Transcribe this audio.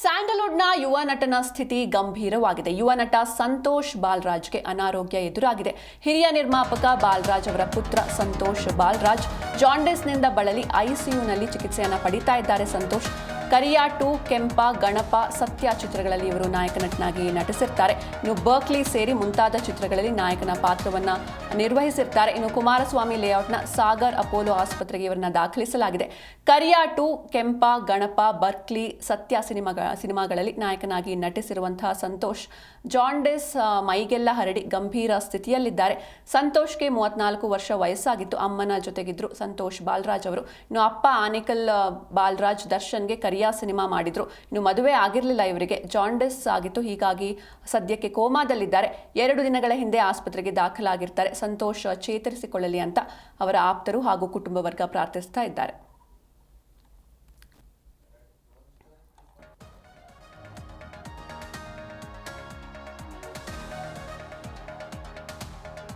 ಸ್ಯಾಂಡಲ್ವುಡ್ನ ಯುವ ನಟನ ಸ್ಥಿತಿ ಗಂಭೀರವಾಗಿದೆ. ಯುವ ನಟ ಸಂತೋಷ್ ಬಾಲರಾಜ್ಗೆ ಅನಾರೋಗ್ಯ ಎದುರಾಗಿದೆ. ಹಿರಿಯ ನಿರ್ಮಾಪಕ ಬಾಲರಾಜ್ ಅವರ ಪುತ್ರ ಸಂತೋಷ್ ಬಾಲರಾಜ್ ಜಾಂಡಿಸ್ನಿಂದ ಬಳಲಿ ಐಸಿಯುನಲ್ಲಿ ಚಿಕಿತ್ಸೆಯನ್ನು ಪಡಿತಾ ಇದ್ದಾರೆ. ಸಂತೋಷ್ ಕರಿಯಾ 2, ಕೆಂಪ, ಗಣಪ, ಸತ್ಯ ಚಿತ್ರಗಳಲ್ಲಿ ಇವರು ನಾಯಕ ನಟನಾಗಿ ನಟಿಸಿರ್ತಾರೆ. ಇನ್ನು ಬರ್ಕ್ಲಿ ಸೇರಿ ಮುಂತಾದ ಚಿತ್ರಗಳಲ್ಲಿ ನಾಯಕನ ಪಾತ್ರವನ್ನು ನಿರ್ವಹಿಸಿರ್ತಾರೆ. ಇನ್ನು ಕುಮಾರಸ್ವಾಮಿ ಲೇಔಟ್ನ ಸಾಗರ್ ಅಪೋಲೋ ಆಸ್ಪತ್ರೆಗೆ ಇವರನ್ನ ದಾಖಲಿಸಲಾಗಿದೆ. ಕರಿಯಾ 2, ಕೆಂಪ, ಗಣಪ, ಬರ್ಕ್ಲಿ, ಸತ್ಯ ಸಿನಿಮಾಗಳಲ್ಲಿ ನಾಯಕನಾಗಿ ನಟಿಸಿರುವಂತಹ ಸಂತೋಷ್ ಜಾಂಡಿಸ್ ಮೈಗೆಲ್ಲ ಹರಡಿ ಗಂಭೀರ ಸ್ಥಿತಿಯಲ್ಲಿದ್ದಾರೆ. ಸಂತೋಷ್ಗೆ 34 ವರ್ಷ ವಯಸ್ಸಾಗಿತ್ತು. ಅಮ್ಮನ ಜೊತೆಗಿದ್ರು ಸಂತೋಷ್ ಬಾಲರಾಜ್ ಅವರು. ಇನ್ನು ಅಪ್ಪ ಆನೇಕಲ್ ಬಾಲರಾಜ್ ದರ್ಶನ್ಗೆ ಕರಿಯಾ ಸಿನಿಮಾ ಮಾಡಿದ್ರು. ಇನ್ನು ಮದುವೆ ಆಗಿರಲಿಲ್ಲ ಇವರಿಗೆ. ಜಾಂಡಿಸ್ ಆಗಿತ್ತು, ಹೀಗಾಗಿ ಸದ್ಯಕ್ಕೆ ಕೋಮಾದಲ್ಲಿದ್ದಾರೆ. 2 ದಿನಗಳ ಹಿಂದೆ ಆಸ್ಪತ್ರೆಗೆ ದಾಖಲಾಗಿರ್ತಾರೆ. ಸಂತೋಷ್ ಚೇತರಿಸಿಕೊಳ್ಳಲಿ ಅಂತ ಅವರ ಆಪ್ತರು ಹಾಗೂ ಕುಟುಂಬ ವರ್ಗ ಪ್ರಾರ್ಥಿಸ್ತಾ ಇದ್ದಾರೆ.